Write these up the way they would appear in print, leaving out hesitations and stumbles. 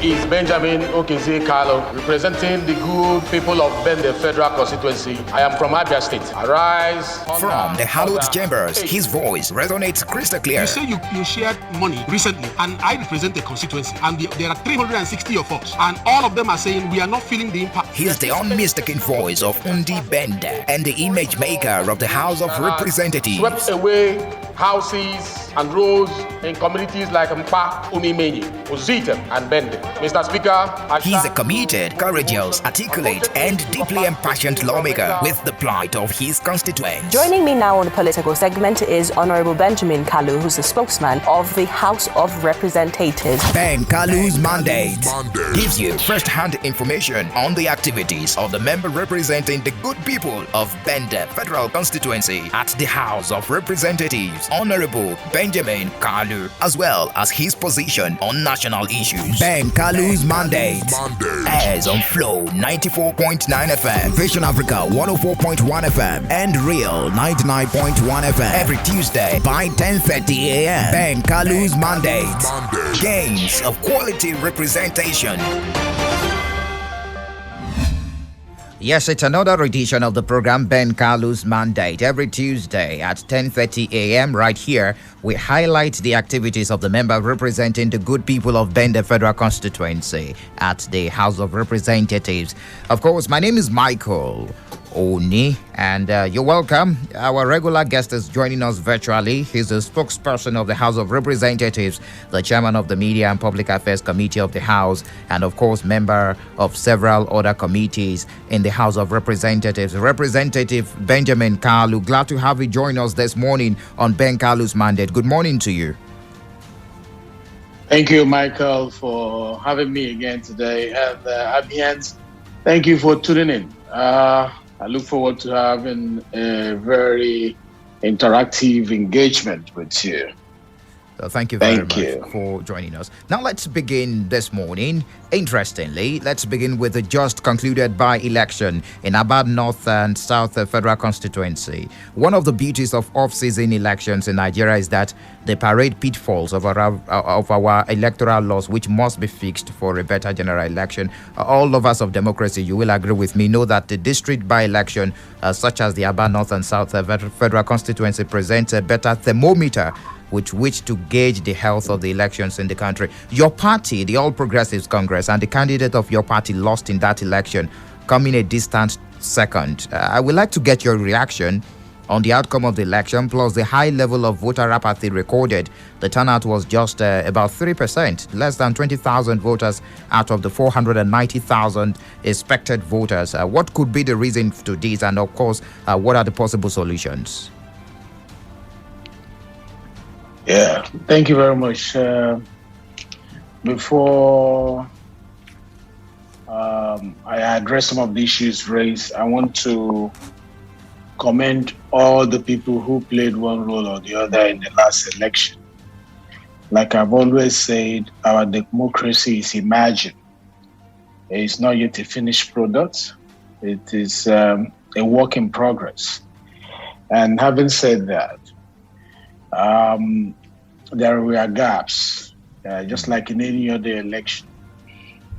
is Benjamin Okeze Kalu, representing the good people of Bende Federal Constituency. I am from Abia State. Arise. From the hallowed chambers, his voice resonates crystal clear. You say you shared money recently, and I represent the constituency, and there are 360 of us, and all of them are saying we are not feeling the impact. He's the unmistaken voice of Undi Bende and the image maker of the House of Representatives. Swept away houses and roads in communities like Mpa, Umimenyi, Uzita, and Bende. Mr. Speaker, he's a committed, courageous, articulate, and deeply impassioned lawmaker with the plight of his constituents. Joining me now on the political segment is Honorable Benjamin Kalu, who's the spokesman of the House of Representatives. Ben Kalu's mandate gives you first-hand information on the activities of the member representing the good people of Bende Federal Constituency at the House of Representatives, Honorable Benjamin Kalu, as well as his position on national issues. Ben Kalu's mandate airs on Flow 94.9 FM, Vision Africa 104.1 FM, and Real 99.1 FM every Tuesday by 10:30 a.m. Ben Kalu's mandate, gains of quality representation. Yes, it's another edition of the program Ben Kalu's Mandate. Every Tuesday at 10:30 a.m. right here, we highlight the activities of the member representing the good people of Bende Federal Constituency at the House of Representatives. Of course, my name is Michael Oni, and you're welcome. Our regular guest is joining us virtually. He's the spokesperson of the House of Representatives, the chairman of the Media and Public Affairs Committee of the House, and of course, member of several other committees in the House of Representatives. Representative Benjamin Kalu, glad to have you join us this morning on Ben Kalu's Mandate. Good morning to you. Thank you, Michael, for having me again today. And Abians, thank you for tuning in. I look forward to having a very interactive engagement with you. So thank you very much for joining us. Now let's begin this morning. Interestingly, let's begin with the just concluded by-election in Aba North and South Federal Constituency. One of the beauties of off-season elections in Nigeria is that they parade pitfalls of our electoral laws, which must be fixed for a better general election. All lovers of democracy, you will agree with me, know that the district by-election, such as the Aba North and South Federal Constituency, presents a better thermometer with which to gauge the health of the elections in the country. Your party, the All Progressives Congress, and the candidate of your party lost in that election, coming a distant second. I would like to get your reaction on the outcome of the election, plus the high level of voter apathy recorded. The turnout was just about 3%, less than 20,000 voters out of the 490,000 expected voters. What could be the reason to this, and of course, what are the possible solutions? Yeah, thank you very much. Before I address some of the issues raised, I want to commend all the people who played one role or the other in the last election. Like I've always said, our democracy is emerging. It's not yet a finished product. It is a work in progress. And having said that, there were gaps, just like in any other election,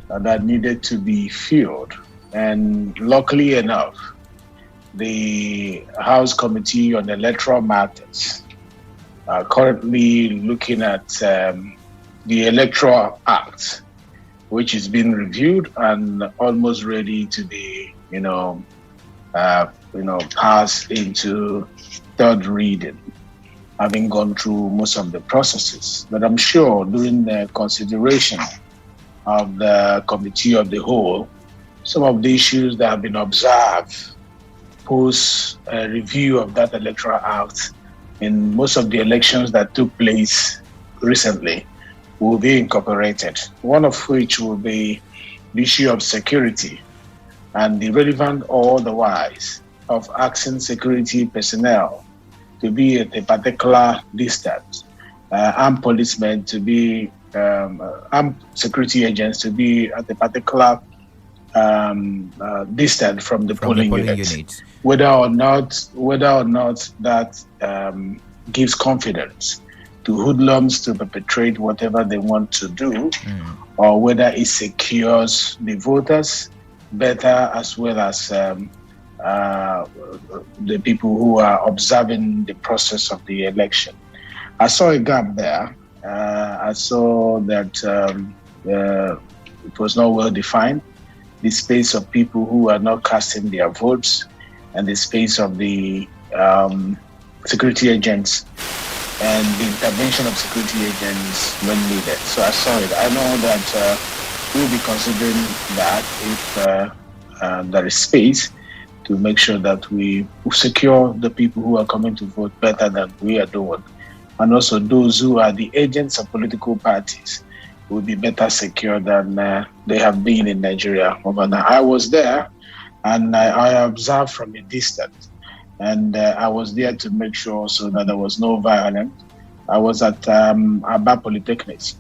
that needed to be filled. And luckily enough, the House Committee on Electoral Matters are currently looking at the Electoral Act, which is being reviewed and almost ready to be, passed into third reading, having gone through most of the processes. But I'm sure during the consideration of the Committee of the Whole, some of the issues that have been observed post a review of that Electoral Act in most of the elections that took place recently will be incorporated, one of which will be the issue of security and the relevant or otherwise of asking security personnel to be at a particular distance, armed policemen to be, armed security agents to be at a particular distance from the polling units. Whether or not that gives confidence to hoodlums to perpetrate whatever they want to do, or whether it secures the voters better, as well as the people who are observing the process of the election. I saw a gap there. I saw that it was not well defined. The space of people who are not casting their votes, and the space of the security agents, and the intervention of security agents when needed. So I saw it. I know that we'll be considering that if there is space to make sure that we secure the people who are coming to vote better than we are doing. And also those who are the agents of political parties will be better secured than they have been in Nigeria over now. I was there, and I observed from a distance, and I was there to make sure so that there was no violence. I was at Aba Polytechnics.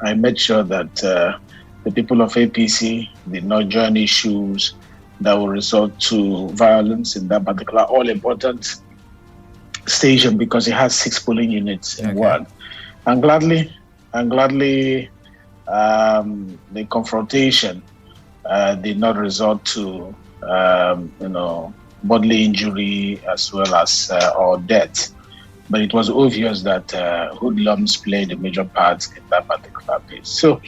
I made sure that the people of APC did not join issues that will result to violence in that particular all-important station, because it has 6 polling units in one. And gladly, the confrontation did not result to bodily injury as well as or death. But it was obvious that hoodlums played a major part in that particular case. So,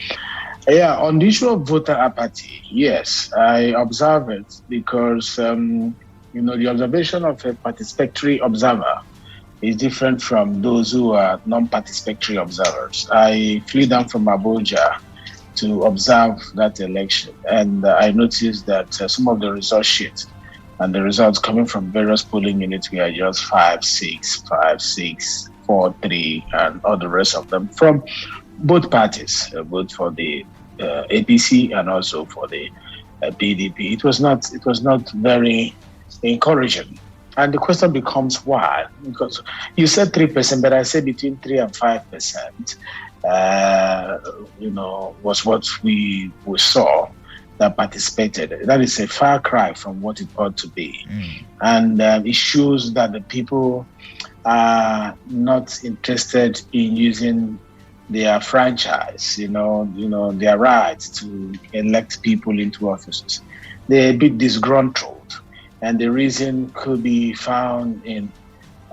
on the issue of voter apathy, yes, I observe it because the observation of a participatory observer is different from those who are non-participatory observers. I flew down from Abuja to observe that election, and I noticed that some of the result sheets and the results coming from various polling units were just 5-6, 4-3, and all the rest of them from both parties, both for the APC and also for the PDP. It was not very encouraging. And the question becomes why? Because you said 3%, but I said between 3 and 5%. Was what we saw that participated. That is a far cry from what it ought to be, and it shows that the people are not interested in using their franchise, their rights to elect people into offices. They're a bit disgruntled. And the reason could be found in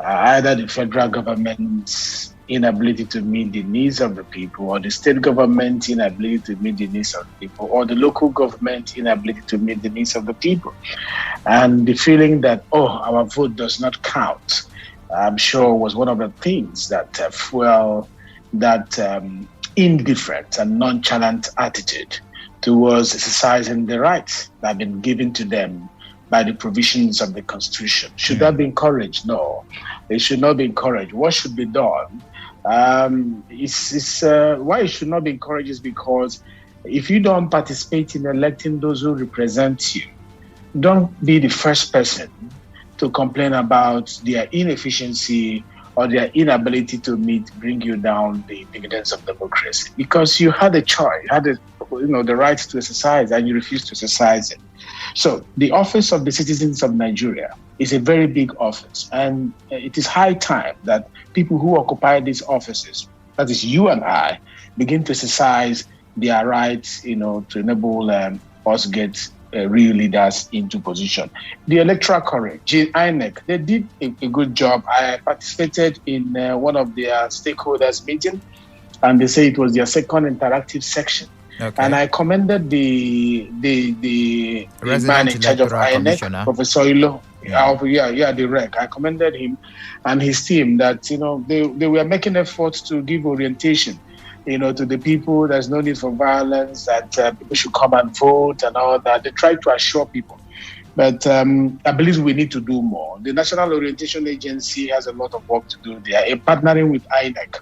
either the federal government's inability to meet the needs of the people, or the state government's inability to meet the needs of the people, or the local government's inability to meet the needs of the people. And the feeling that, our vote does not count, I'm sure was one of the things that fuel that indifferent and nonchalant attitude towards exercising the rights that have been given to them by the provisions of the Constitution. Should that be encouraged? No, it should not be encouraged. What should be done? Why it should not be encouraged is because if you don't participate in electing those who represent you, don't be the first person to complain about their inefficiency or their inability to bring you down the dividends of democracy. Because you had a choice, you had the right to exercise, and you refused to exercise it. So the office of the citizens of Nigeria is a very big office, and it is high time that people who occupy these offices, that is you and I, begin to exercise their rights, to enable us get real leaders into position. The Electoral College, INEC, they did a good job. I participated in one of their stakeholders meeting, and they say it was their second interactive section. Okay. And I commended the man in charge of INEC, Professor Ilo, the rec. I commended him and his team that, they were making efforts to give orientation, to the people. There's no need for violence, that people should come and vote and all that. They tried to assure people. But I believe we need to do more. The National Orientation Agency has a lot of work to do. They are partnering with INEC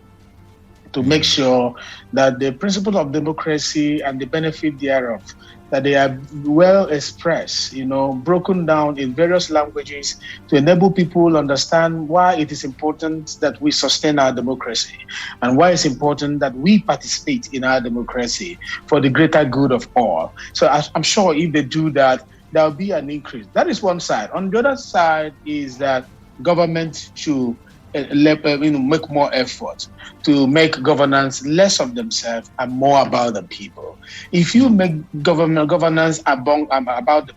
to make sure that the principles of democracy and the benefit thereof, that they are well expressed, broken down in various languages to enable people to understand why it is important that we sustain our democracy and why it's important that we participate in our democracy for the greater good of all. So I'm sure if they do that, there will be an increase. That is one side. On the other side is that government should make more effort to make governance less of themselves and more about the people. If you make governance about the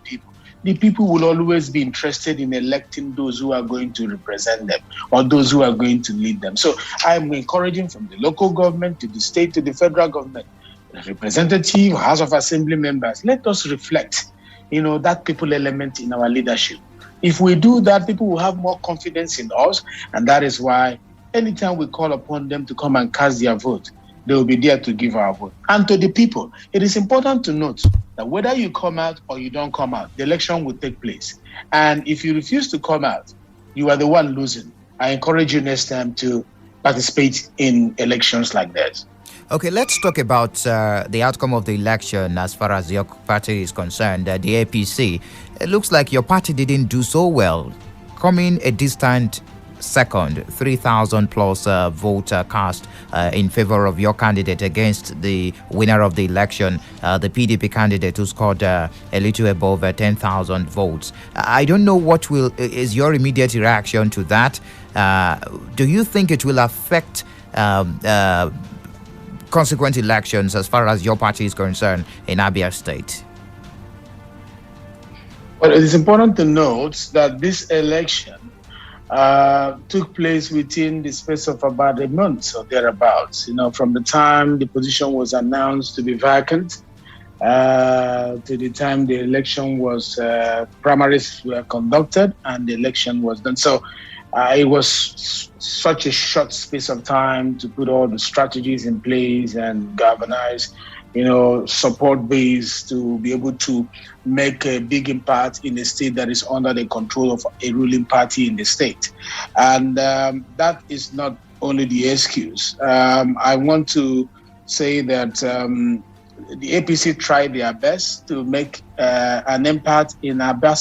people will always be interested in electing those who are going to represent them or those who are going to lead them. So I'm encouraging from the local government to the state to the federal government, the representative, House of Assembly members, let us reflect, that people element in our leadership. If we do that, people will have more confidence in us, and that is why anytime we call upon them to come and cast their vote, they will be there to give our vote. And to the people, it is important to note that whether you come out or you don't come out, the election will take place. And if you refuse to come out, you are the one losing. I encourage you next time to participate in elections like that. Okay, let's talk about the outcome of the election as far as your party is concerned, the APC. It looks like your party didn't do so well, coming a distant second, 3,000 plus vote cast in favor of your candidate against the winner of the election, the PDP candidate who scored a little above 10,000 votes. I don't know what is your immediate reaction to that. Do you think it will affect consequent elections as far as your party is concerned in Abia State? Well, it is important to note that this election took place within the space of about a month or thereabouts. From the time the position was announced to be vacant to the time the election was, primaries were conducted and the election was done. So it was such a short space of time to put all the strategies in place and galvanize, support base to be able to make a big impact in a state that is under the control of a ruling party in the state. And that is not only the excuse. I want to say that the APC tried their best to make an impact in Abia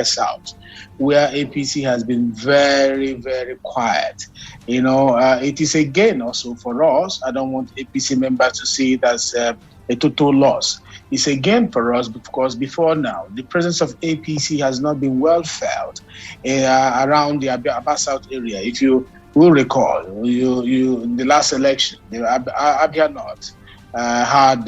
South, where APC has been very, very quiet. It is a gain also for us. I don't want APC members to see it as a total loss. It's a gain for us because before now, the presence of APC has not been well felt around the Abia South area. If you will recall, in the last election, the Abia North had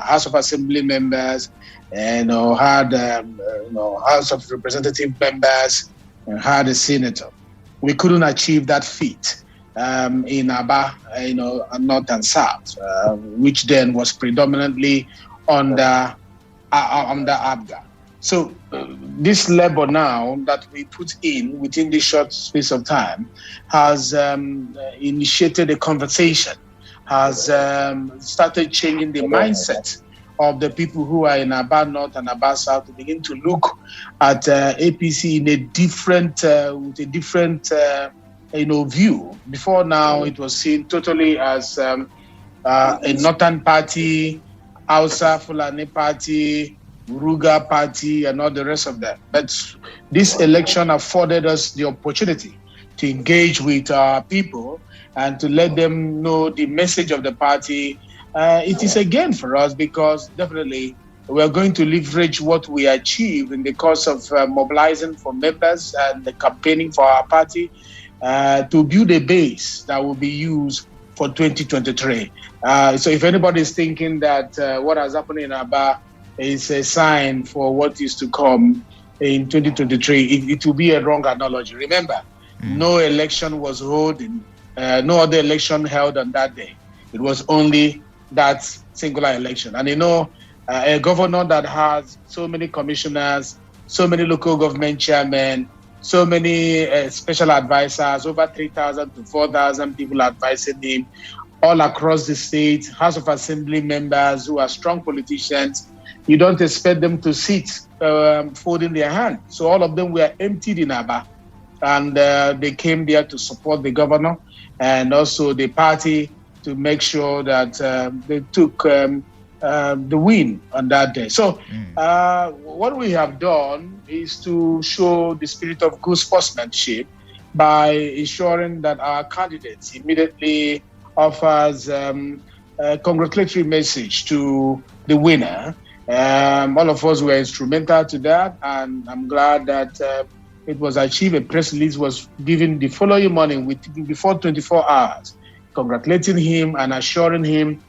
House of Assembly members, and had House of Representative members, and had a senator. We couldn't achieve that feat in Aba, North and South, which then was predominantly under ABGA. So this labor now that we put in within this short space of time has initiated a conversation, has started changing the mindset of the people who are in Aba North and Aba South to begin to look at APC in a different, with a different, view. Before now, it was seen totally as a northern party, Hausa Fulani party, Ruga party, and all the rest of them. But this election afforded us the opportunity to engage with our people and to let them know the message of the party. It is a gain for us because definitely we are going to leverage what we achieve in the course of mobilizing for members and the campaigning for our party to build a base that will be used for 2023. So if anybody is thinking that what has happened in Aba is a sign for what is to come in 2023, it will be a wrong analogy. Remember, no election was held, no other election held on that day. It was only that singular election. And a governor that has so many commissioners, so many local government chairmen, so many special advisors, over 3,000 to 4,000 people advising him all across the state, House of Assembly members who are strong politicians. You don't expect them to sit folding their hands. So all of them were emptied in Aba. And they came there to support the governor and also the party to make sure that they took the win on that day. So what we have done is to show the spirit of good sportsmanship by ensuring that our candidates immediately offers a congratulatory message to the winner. All of us were instrumental to that, and I'm glad that it was achieved. A press release was given the following morning, before 24 hours, congratulating him and assuring him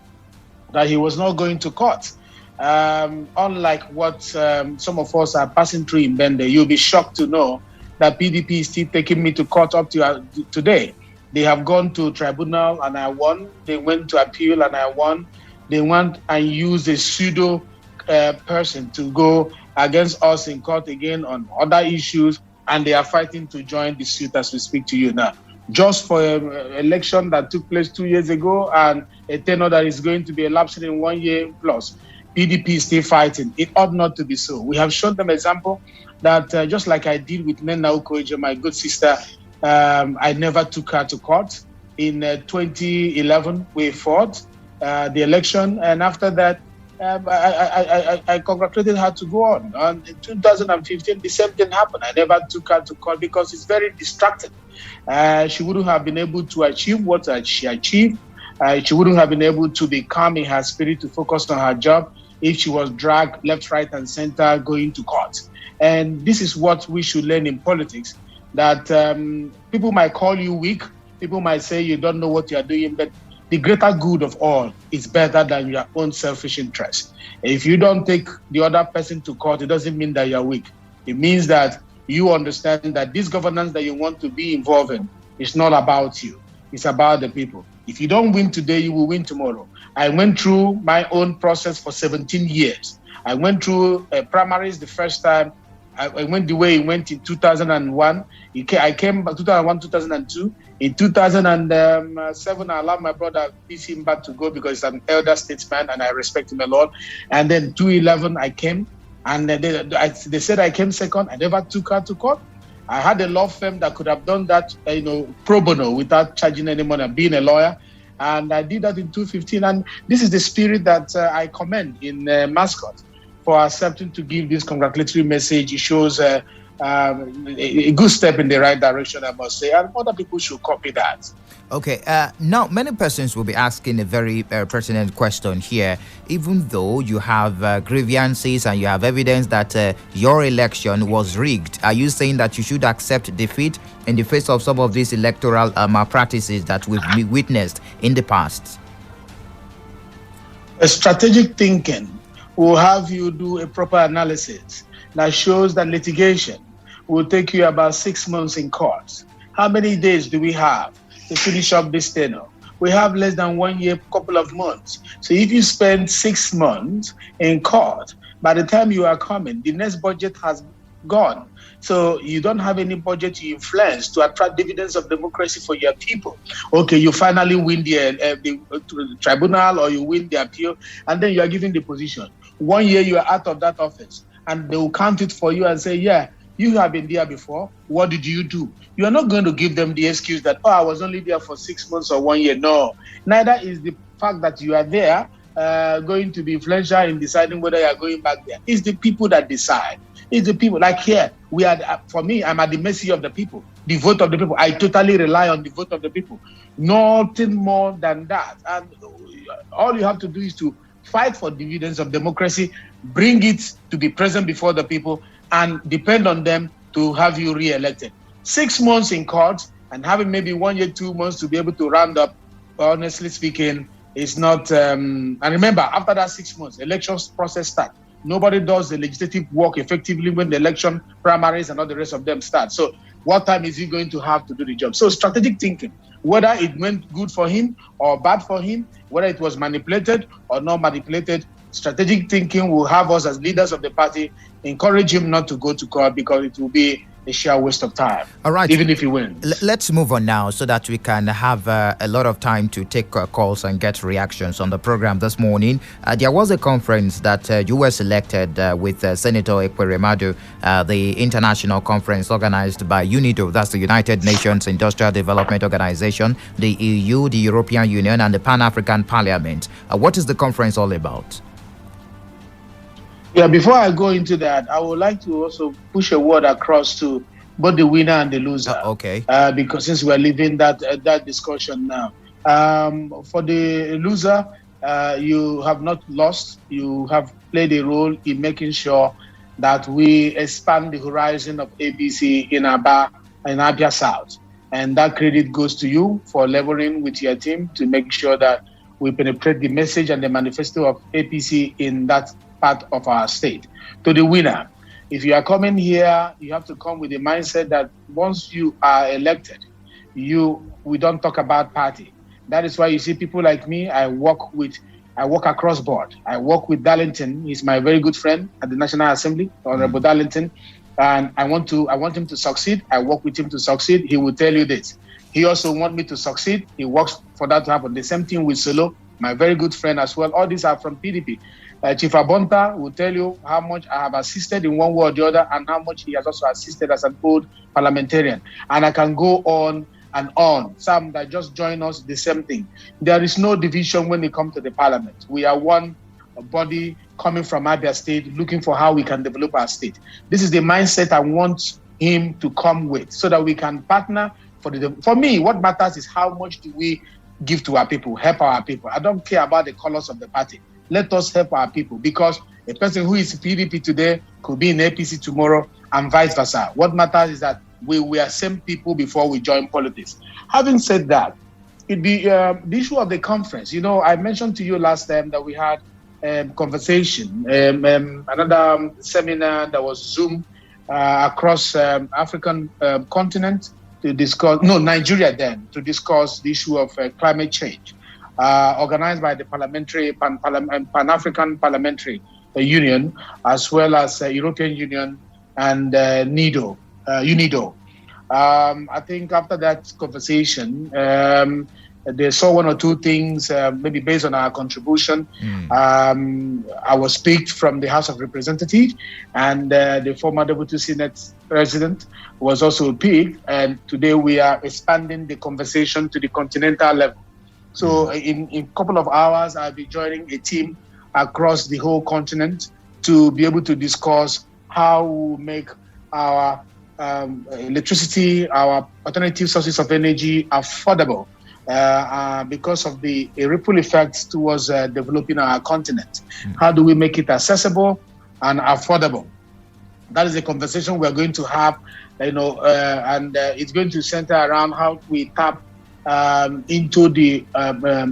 that he was not going to court. Unlike what some of us are passing through in Bende, you'll be shocked to know that PDP is still taking me to court up to today. They have gone to tribunal and I won. They went to appeal and I won. They went and used a pseudo person to go against us in court again on other issues, and they are fighting to join the suit as we speak to you now. Just for an election that took place 2 years ago and a tenure that is going to be elapsing in 1 year plus, PDP is still fighting. It ought not to be so. We have shown them example that just like I did with Nena Ukoeje, my good sister, I never took her to court. In 2011, we fought the election, and after that, I congratulated her to go on. And in 2015, the same thing happened. I never took her to court because it's very distracting. She wouldn't have been able to achieve what she achieved. She wouldn't have been able to be calm in her spirit to focus on her job if she was dragged left, right, and center going to court. And this is what we should learn in politics, that people might call you weak, people might say you don't know what you are doing, but the greater good of all is better than your own selfish interest. If you don't take the other person to court, it doesn't mean that you're weak. It means that you understand that this governance that you want to be involved in is not about you. It's about the people. If you don't win today, you will win tomorrow. I went through my own process for 17 years. I went through primaries the first time. I went the way it went in 2001. I came back 2001, 2002. In 2007, I allowed my brother PC back to go because he's an elder statesman and I respect him a lot. And then 2011, I came, and they said I came second. I never took her to court. I had a law firm that could have done that, pro bono without charging any money, being a lawyer. And I did that in 2015. And this is the spirit that I commend in Mascot for accepting to give this congratulatory message. It shows a good step in the right direction, I must say, and other people should copy that. Okay, now many persons will be asking a very pertinent question here. Even though you have grievances and you have evidence that your election was rigged, are you saying that you should accept defeat in the face of some of these electoral malpractices that we've witnessed in the past? A strategic thinking will have you do a proper analysis that shows that litigation will take you about 6 months in court. How many days do we have to finish up this tenure? We have less than 1 year, couple of months. So if you spend 6 months in court, by the time you are coming, the next budget has gone. So you don't have any budget to influence to attract dividends of democracy for your people. Okay, you finally win the tribunal or you win the appeal, and then you are given the position. 1 year you are out of that office, and they will count it for you and say, yeah, you have been there before. What did you do? You are not going to give them the excuse that, I was only there for 6 months or 1 year. No, neither is the fact that you are there going to be influential in deciding whether you are going back there. It's the people that decide. It's the people. Like here, we are. For me, I'm at the mercy of the people, the vote of the people. I totally rely on the vote of the people. Nothing more than that. And all you have to do is to fight for dividends of democracy, bring it to be present before the people, and depend on them to have you re-elected. 6 months in court and having maybe 1 year, 2 months to be able to round up, honestly speaking, is not. And remember, after that 6 months, elections process start. Nobody does the legislative work effectively when the election primaries and all the rest of them start. So what time is he going to have to do the job? So strategic thinking, whether it went good for him or bad for him, whether it was manipulated or not manipulated, strategic thinking will have us as leaders of the party encourage him not to go to court because it will be a sheer waste of time. All right. Even if he wins. Let's move on now so that we can have a lot of time to take calls and get reactions on the program this morning. There was a conference that you were selected with Senator Ekweremadu, the international conference organized by UNIDO, that's the United Nations Industrial Development Organization, the EU, the European Union, and the Pan-African Parliament. What is the conference all about? Yeah, before I go into that, I would like to also push a word across to both the winner and the loser. Okay. Because since we're leaving that discussion now, for the loser, you have not lost. You have played a role in making sure that we expand the horizon of ABC in Abia South. And that credit goes to you for laboring with your team to make sure that we penetrate the message and the manifesto of APC in that part of our state. To the winner, if you are coming here, you have to come with the mindset that once you are elected, we don't talk about party. That is why you see people like me, I work across board. I work with Darlington. He's my very good friend at the National Assembly, Honorable Darlington. And I want him to succeed. I work with him to succeed. He will tell you this. He also wants me to succeed. He works for that to happen. The same thing with Solo, my very good friend as well. All these are from PDP. Chief Abonta will tell you how much I have assisted in one way or the other and how much he has also assisted as an old parliamentarian. And I can go on and on. Some that just join us, the same thing. There is no division when it comes to the parliament. We are one body coming from Abia State, looking for how we can develop our state. This is the mindset I want him to come with so that we can partner for me, what matters is how much do we give to our people, help our people. I don't care about the colors of the party. Let us help our people because a person who is PDP today could be in APC tomorrow and vice versa. What matters is that we were same people before we joined politics. Having said that, the issue of the conference, I mentioned to you last time that we had conversation, another seminar that was Zoom across African continent to discuss, Nigeria then, to discuss the issue of climate change, organized by the Pan-African Parliamentary Union, as well as European Union and UNIDO. I think after that conversation, they saw one or two things, maybe based on our contribution. I was picked from the House of Representatives, and the former Deputy Senate President was also picked. And today we are expanding the conversation to the continental level. So in a couple of hours, I'll be joining a team across the whole continent to be able to discuss how we make our electricity, our alternative sources of energy affordable. Because of the ripple effects towards developing our continent. How do we make it accessible and affordable? That is a conversation we're going to have, and it's going to center around how we tap into the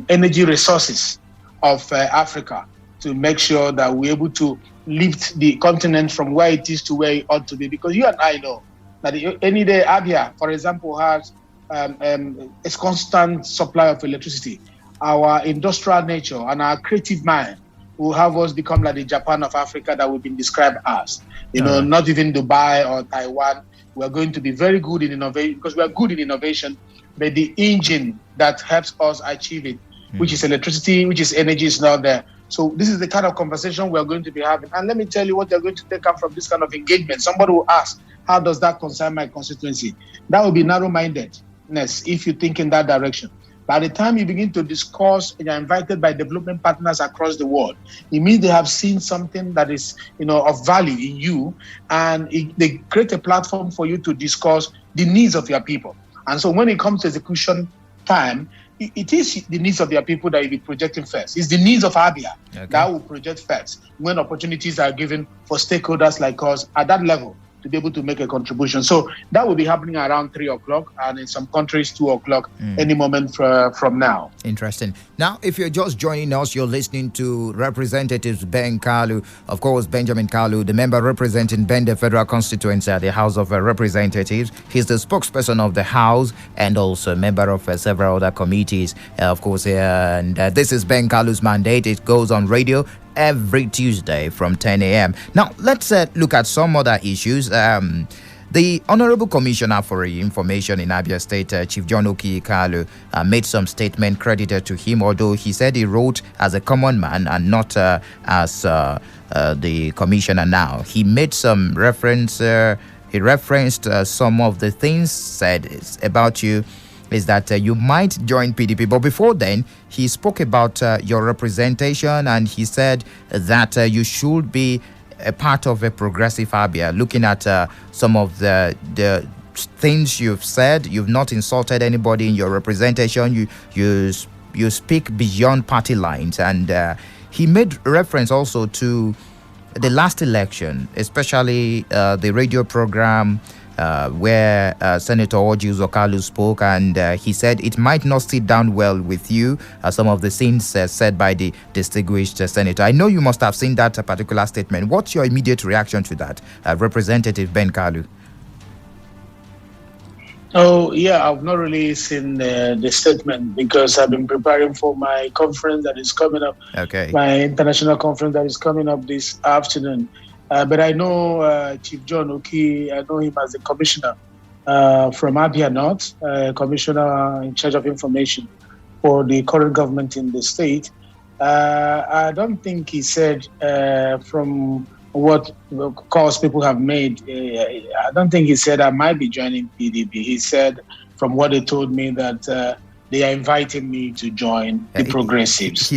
energy resources of Africa to make sure that we're able to lift the continent from where it is to where it ought to be. Because you and I know that any day Abia, for example, has a constant supply of electricity. Our industrial nature and our creative mind will have us become like the Japan of Africa that we've been described as. Not even Dubai or Taiwan. We're going to be very good in innovation because we are good in innovation, but the engine that helps us achieve it, which is electricity, which is energy, is not there. So this is the kind of conversation we're going to be having. And let me tell you what they're going to take up from this kind of engagement. Somebody will ask, how does that concern my constituency? That will be narrow-minded if you think in that direction. By the time you begin to discuss and you're invited by development partners across the world, it means they have seen something that is, of value in you, and they create a platform for you to discuss the needs of your people. And so when it comes to execution time, it is the needs of their people that you'll be projecting first. It's the needs of Abia that will project first when opportunities are given for stakeholders like us at that level to be able to make a contribution. So that will be happening around 3 o'clock, and in some countries 2 o'clock, any moment from now. Interesting. Now, if you're just joining us, you're listening to Representatives Ben Kalu, of course, Benjamin Kalu, the member representing Bende Federal Constituency at the House of Representatives. He's the spokesperson of the House and also a member of several other committees, of course. And this is Ben Kalu's mandate. It goes on radio every Tuesday from 10 a.m. Now, let's look at some other issues. The Honorable Commissioner for Information in Abia State, Chief John Oki Kalu, made some statement credited to him, although he said he wrote as a common man and not as the commissioner now. He made some reference, he referenced some of the things said about you, is that you might join PDP. But before then, he spoke about your representation, and he said that you should be a part of a progressive Abia. Looking at some of the things you've said, you've not insulted anybody in your representation. You speak beyond party lines, and he made reference also to the last election, especially the radio program where Senator Ojiuzo Kalu spoke, and he said it might not sit down well with you, some of the things said by the distinguished senator. I know you must have seen that particular statement. What's your immediate reaction to that, Representative Ben Kalu? Oh, yeah, I've not really seen the statement because I've been preparing for my conference that is coming up, my international conference that is coming up this afternoon. But I know Chief John Oki, I know him as a commissioner from Abia North, commissioner in charge of information for the current government in the state. I don't think he said from what calls people have made, I don't think he said I might be joining PDP. He said, from what they told me, that they are inviting me to join the progressives.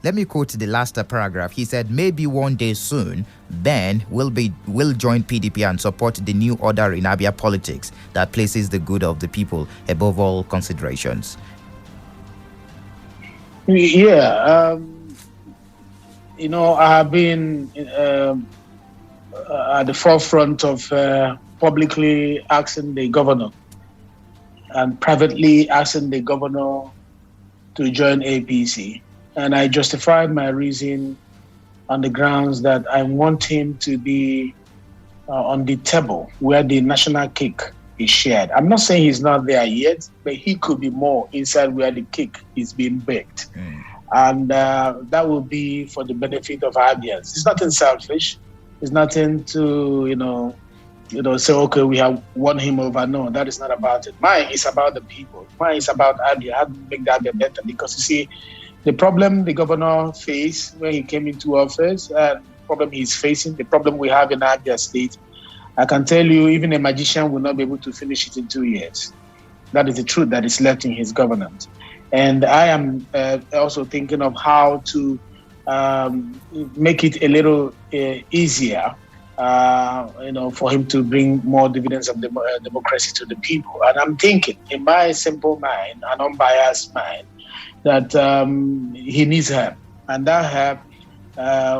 Let me quote the last paragraph. He said, maybe one day soon, Ben will join PDP and support the new order in Abia politics that places the good of the people above all considerations. Yeah, I have been at the forefront of publicly asking the governor and privately asking the governor to join APC. And I justified my reason on the grounds that I want him to be on the table where the national cake is shared. I'm not saying he's not there yet, but he could be more inside where the cake is being baked. And that will be for the benefit of Abians. It's nothing selfish. It's nothing to, say, okay, we have won him over. No, that is not about it. Mine is about the people. Mine is about Abia, how to make the Abia better. Because you see, the problem the governor faced when he came into office, the problem he's facing, the problem we have in Abia State, I can tell you, even a magician will not be able to finish it in 2 years. That is the truth that is left in his governance. And I am also thinking of how to make it a little easier, for him to bring more dividends of democracy to the people. And I'm thinking, in my simple mind, an unbiased mind, that he needs help, and that help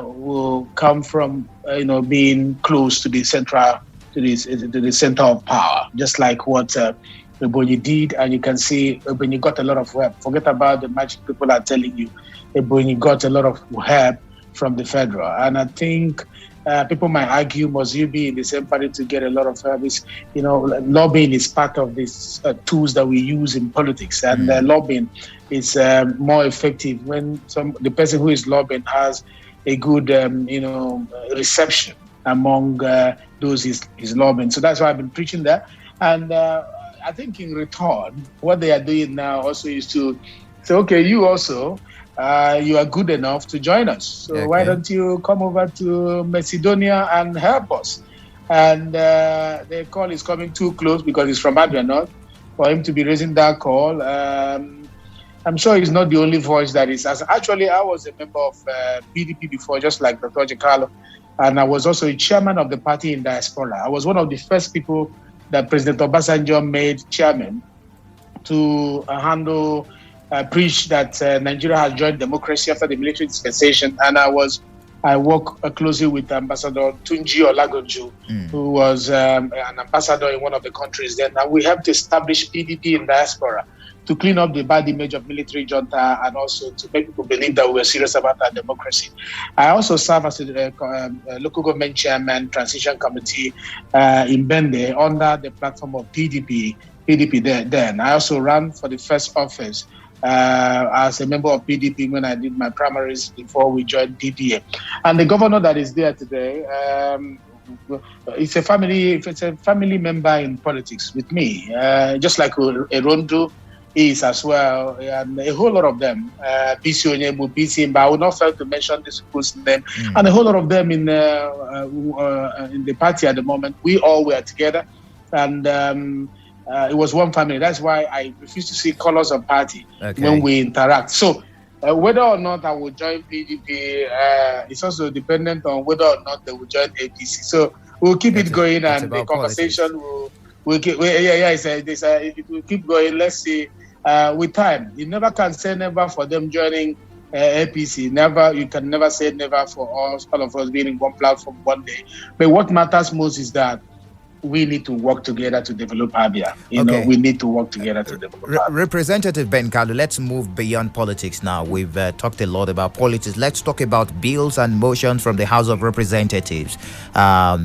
will come from being close to the center of power, just like what Ebonyi did. And you can see Ebonyi got a lot of help. Forget about the magic people are telling you. Ebonyi got a lot of help from the federal, and I think people might argue, must you be in the same party to get a lot of help? Lobbying is part of these tools that we use in politics, and lobbying is more effective when the person who is lobbying has a good, reception among those he's lobbying. So that's why I've been preaching that. And I think in return, what they are doing now also is to say, okay, you also, you are good enough to join us. So why don't you come over to Macedonia and help us? And the call is coming too close because he's from Abia North for him to be raising that call. I'm sure he's not the only voice that is. Actually, I was a member of PDP before, just like Dr. Carlo, and I was also a chairman of the party in diaspora. I was one of the first people that President Obasanjo made chairman to preach that Nigeria has joined democracy after the military dispensation. And I work closely with Ambassador Tunji Olagunju, who was an ambassador in one of the countries then. And we helped establish PDP in diaspora to clean up the bad image of military junta and also to make people believe that we were serious about our democracy. I also serve as a local government chairman, transition committee in Bende under the platform of PDP then. I also ran for the first office as a member of PDP when I did my primaries before we joined PPA. And the governor that is there today, it's a family member in politics with me, just like Erondu is as well, and a whole lot of them, PC Onyebu, PC Mba, I would not fail to mention this people's name, and a whole lot of them in the party at the moment. We all were together, and it was one family. That's why I refuse to see colors of party when we interact. So whether or not I will join PDP, it's also dependent on whether or not they will join APC. So we'll keep it going, and the conversation will keep. It will keep going. Let's see. With time, you never can say never for them joining APC. You can never say never for us, all of us being in one platform one day. But what matters most is that we need to work together to develop Abia. We need to work together to develop Abia. Representative Ben Kalu, let's move beyond politics now. We've talked a lot about politics. Let's talk about bills and motions from the House of Representatives.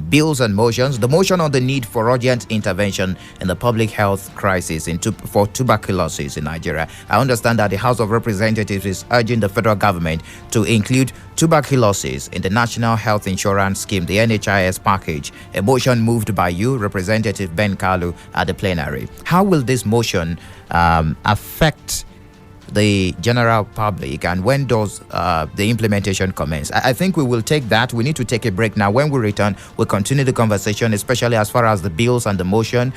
Bills and motions. The motion on the need for urgent intervention in the public health crisis for tuberculosis in Nigeria. I understand that the House of Representatives is urging the federal government to include tuberculosis in the National Health Insurance Scheme, the NHIS package. A motion moved by you, Representative Ben Kalu, at the plenary. How will this motion affect the general public, and when does the implementation commence? I think we will take that. We need to take a break now. When we return, we'll continue the conversation, especially as far as the bills and the motion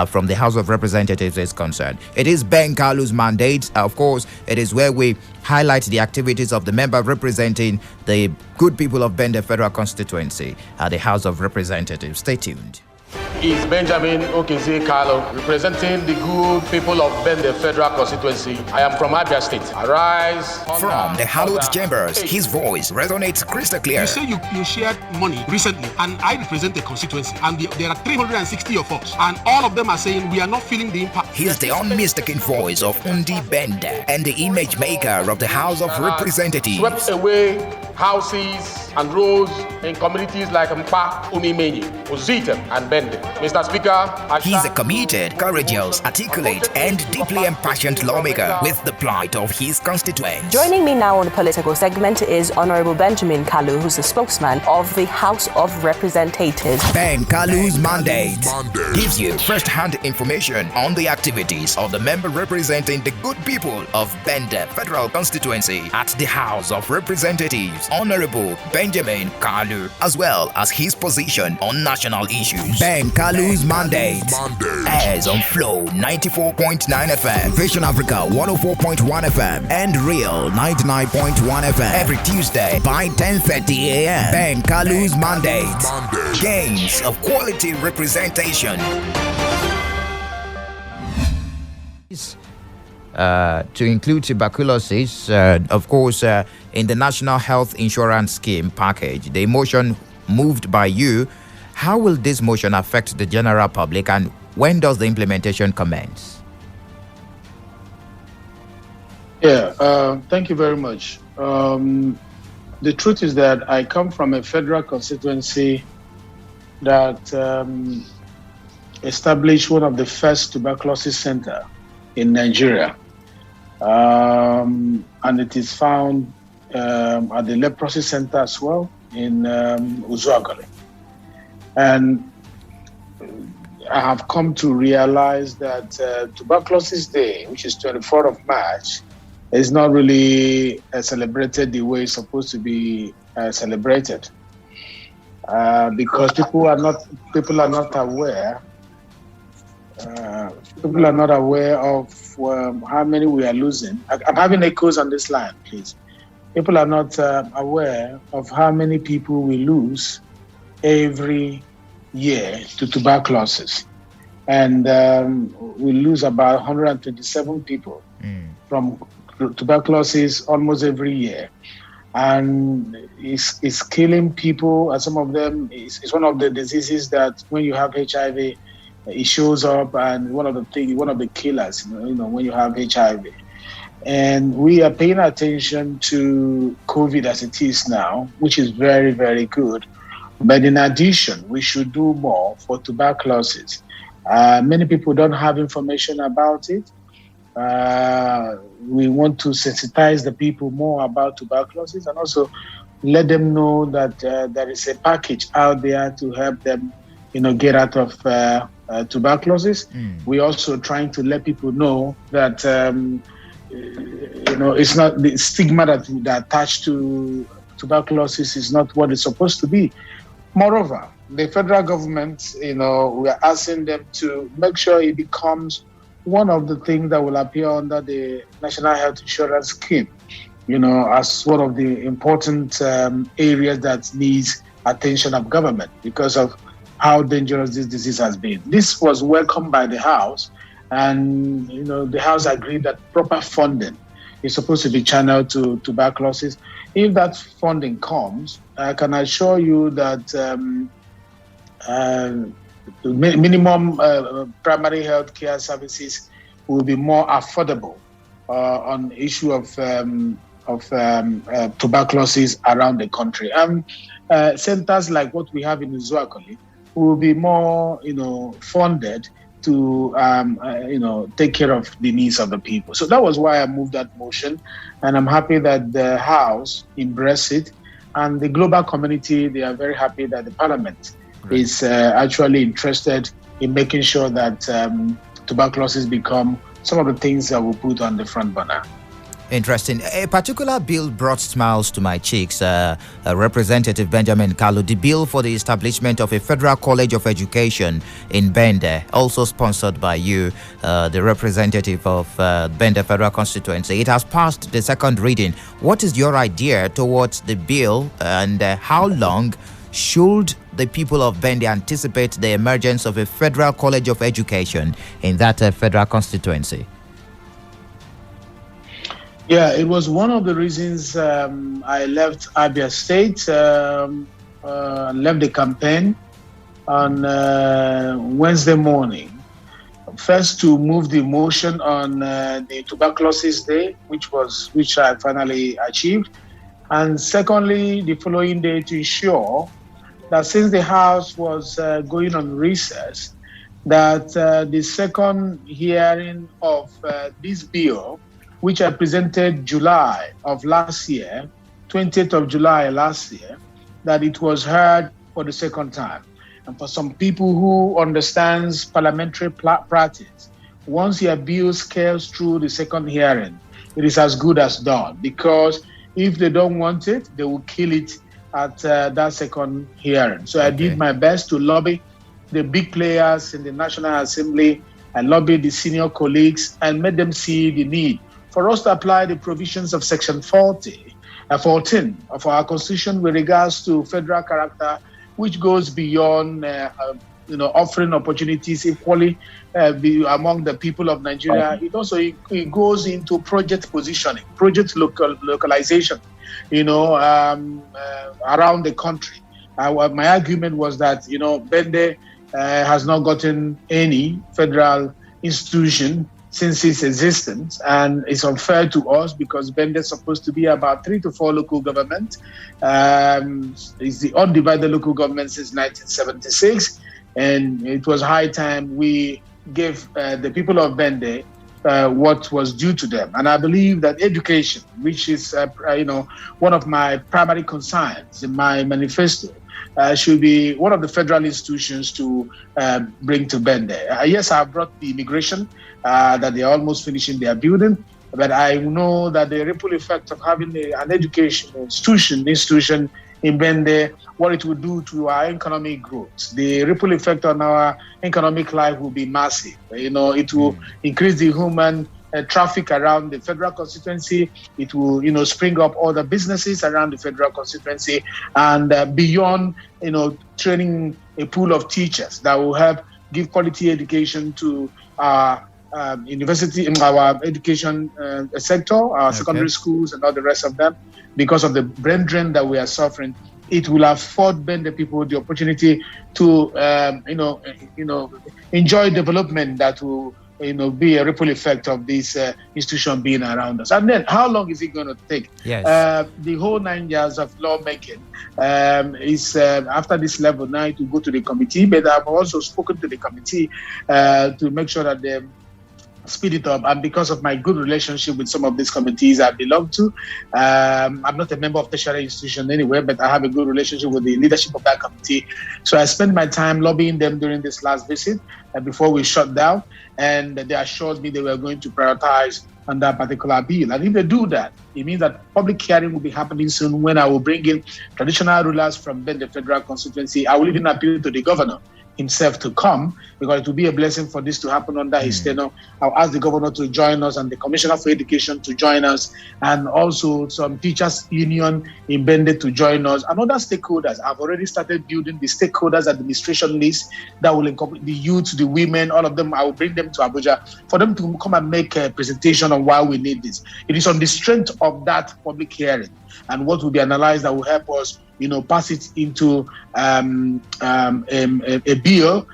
from the House of Representatives is concerned. It is Ben Kalu's mandate. Of course, it is where we highlight the activities of the member representing the good people of Bende Federal Constituency at the House of Representatives. Stay tuned. Is Benjamin Okeze Kalu, representing the good people of Bende Federal Constituency. I am from Abia State. Arise. From the hallowed chambers, his voice resonates crystal clear. You say you shared money recently, and I represent the constituency, and there are 360 of us, and all of them are saying we are not feeling the impact. He's the unmistaken voice of Undi Bende and the image maker of the House of Representatives. Swept away houses and roads in communities like Mpa, Umimenyi, Ozita, and Bende. Mr. Speaker, he's a committed, courageous, articulate, and deeply impassioned lawmaker with the plight of his constituents. Joining me now on the political segment is Honorable Benjamin Kalu, who's the spokesman of the House of Representatives. Ben Kalu's mandate gives you first-hand information on the activities of the member representing the good people of Bende Federal Constituency at the House of Representatives, Honorable Benjamin Kalu, as well as his position on national issues. Ben Kalu's mandate airs on Flow 94.9 FM, Vision Africa 104.1 FM, and Real 99.1 FM every Tuesday by 10:30 a.m. Ben Kalu's mandate, gains of quality representation. To include tuberculosis, of course, in the National Health Insurance Scheme package, the motion moved by you. How will this motion affect the general public, and when does the implementation commence? Thank you very much. The truth is that I come from a federal constituency that established one of the first tuberculosis center in Nigeria. And it is found at the leprosy center as well in Uzuagale. And I have come to realize that Tuberculosis Day, which is 24th of March, is not really celebrated the way it's supposed to be celebrated, because people are not aware. People are not aware of how many we are losing. I'm having echoes on this line, please. People are not aware of how many people we lose every year to tuberculosis. And we lose about 127 people from tuberculosis almost every year. And it's killing people, and some of them is one of the diseases that when you have HIV, it shows up, and one of the killers, when you have HIV. And we are paying attention to COVID as it is now, which is very, very good. But in addition, we should do more for tuberculosis. Many people don't have information about it. We want to sensitize the people more about tuberculosis, and also let them know that there is a package out there to help them, get out of tuberculosis. We're also trying to let people know that it's not the stigma that attached to tuberculosis is not what it's supposed to be. Moreover, the federal government, we are asking them to make sure it becomes one of the things that will appear under the National Health Insurance Scheme, as one of the important areas that needs attention of government because of how dangerous this disease has been. This was welcomed by the House, and the House agreed that proper funding is supposed to be channeled to tuberculosis. If that funding comes, I can assure you that minimum primary health care services will be more affordable on issue of tuberculosis around the country. Centers like what we have in Uzuakoli will be more, funded to, take care of the needs of the people. So that was why I moved that motion, and I'm happy that the House embraced it, and the global community, they are very happy that the Parliament is actually interested in making sure that tuberculosis become some of the things that we put on the front burner. Interesting. A particular bill brought smiles to my cheeks. Representative Benjamin Kalu, the bill for the establishment of a Federal College of Education in Bende, also sponsored by you, the representative of Bende Federal Constituency. It has passed the second reading. What is your idea towards the bill, and how long should the people of Bende anticipate the emergence of a Federal College of Education in that federal constituency? Yeah, it was one of the reasons I left Abia State, left the campaign on Wednesday morning. First, to move the motion on the Tuberculosis Day, which I finally achieved, and secondly, the following day, to ensure that since the House was going on recess, that the second hearing of this bill, which I presented July of last year, 20th of July last year, that it was heard for the second time. And for some people who understands parliamentary practice, once your bill scales through the second hearing, it is as good as done, because if they don't want it, they will kill it at that second hearing. So I did my best to lobby the big players in the National Assembly. I lobbied the senior colleagues and made them see the need for us to apply the provisions of Section 14 of our Constitution with regards to federal character, which goes beyond, offering opportunities equally among the people of Nigeria. It also it goes into project positioning, project localization, around the country. My argument was that, Bende has not gotten any federal institution since its existence, and it's unfair to us because Bende is supposed to be about 3 to 4 local governments. It's the undivided local government since 1976, and it was high time we gave the people of Bende what was due to them. And I believe that education, which is one of my primary concerns in my manifesto, should be one of the federal institutions to bring to Bende. Yes, I've brought the immigration that they're almost finishing their building, but I know that the ripple effect of having an education institution in Bende, what it will do to our economic growth. The ripple effect on our economic life will be massive. It will increase the human traffic around the federal constituency. It will, spring up other businesses around the federal constituency, and beyond, training a pool of teachers that will help give quality education to our university, in our education sector, our secondary schools, and all the rest of them. Because of the brain drain that we are suffering, it will afford the people the opportunity to, enjoy development that will, be a ripple effect of this institution being around us. And then, how long is it going to take? Yes. The whole 9 years of lawmaking is after this level now to go to the committee. But I've also spoken to the committee to make sure that they speed it up. And because of my good relationship with some of these committees I belong to, I'm not a member of tertiary institution anywhere, but I have a good relationship with the leadership of that committee. So I spent my time lobbying them during this last visit before we shut down, and they assured me they were going to prioritize on that particular bill. And if they do that, it means that public hearing will be happening soon, when I will bring in traditional rulers from the federal constituency. I will even appeal to the governor himself to come, because it will be a blessing for this to happen under his tenure. I'll ask the governor to join us and the Commissioner for Education to join us, and also some teachers union in Bende to join us, and other stakeholders. I've already started building the stakeholders administration list that will incorporate the youth, the women, all of them. I will bring them to Abuja for them to come and make a presentation on why we need this. It is on the strength of that public hearing and what will be analyzed that will help us, pass it into a bill,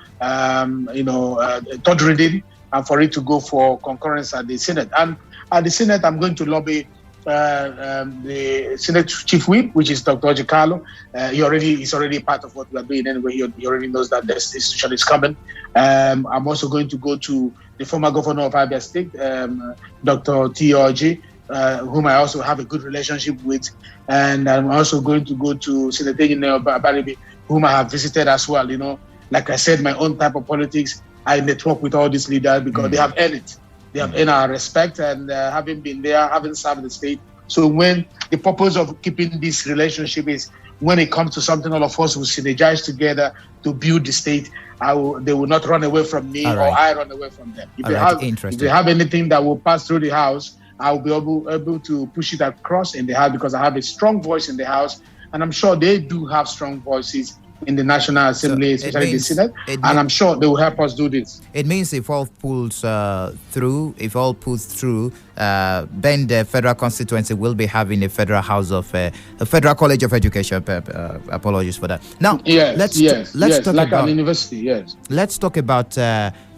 third reading, and for it to go for concurrence at the Senate. And at the Senate, I'm going to lobby the Senate Chief Whip, which is Dr. Kalu. He's already part of what we are doing anyway. He already knows that this institution is coming. I'm also going to go to the former governor of Abia State, Dr. T.O.G., whom I also have a good relationship with. And I'm also going to go to Senator Baribi, whom I have visited as well. Like I said, my own type of politics, I network with all these leaders because they have earned it. They have earned our respect, and having been there, having served the state. So when the purpose of keeping this relationship is when it comes to something, all of us will synergize together to build the state. They will not run away from me, or I run away from them. If they have anything that will pass through the house, I'll be able to push it across in the house because I have a strong voice in the house, and I'm sure they do have strong voices in the National Assembly, especially the Senate, and I'm sure they will help us do this. It means if all pulls through, then the federal constituency will be having a federal house of a federal college of education. Apologies for that. Now, let's talk like about an university. Yes. Let's talk about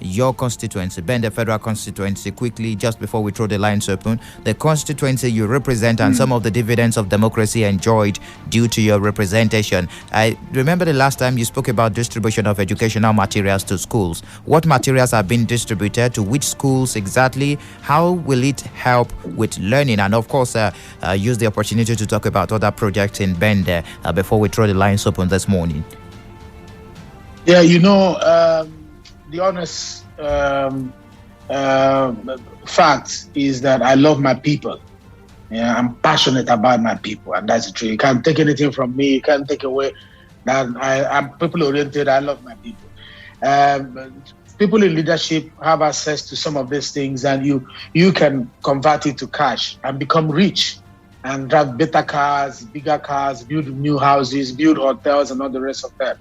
your constituency, Bende Federal Constituency, quickly, just before we throw the lines open. The constituency you represent and some of the dividends of democracy enjoyed due to your representation. I remember the last time you spoke about distribution of educational materials to schools. What materials are being distributed to which schools exactly? How will it help with learning? And of course, use the opportunity to talk about other projects in Bende before we throw the lines open this morning. Yeah, the honest fact is that I love my people. Yeah, I'm passionate about my people, and that's the truth. You can't take anything from me. You can't take away that I'm people-oriented. I love my people. People in leadership have access to some of these things, and you can convert it to cash and become rich and drive better cars, bigger cars, build new houses, build hotels, and all the rest of that.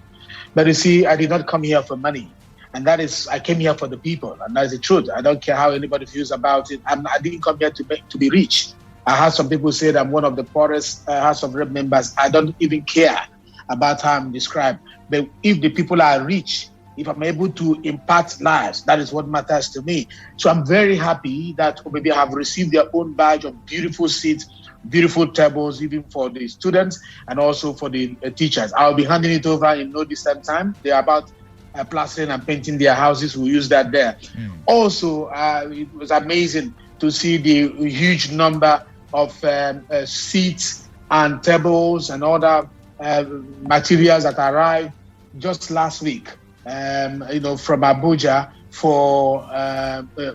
But you see, I did not come here for money. And I came here for the people, and that's the truth. I don't care how anybody feels about it. I didn't come here to be rich. I had some people say that I'm one of the poorest House of Rep members. I don't even care about how I'm described. But if the people are rich, if I'm able to impact lives, that is what matters to me. So I'm very happy that maybe I have received their own badge of beautiful seats, beautiful tables, even for the students and also for the teachers. I'll be handing it over in no distant time. They're about plastering and painting their houses. We'll use that there. Also, it was amazing to see the huge number of seats and tables and other materials that arrived just last week, from Abuja for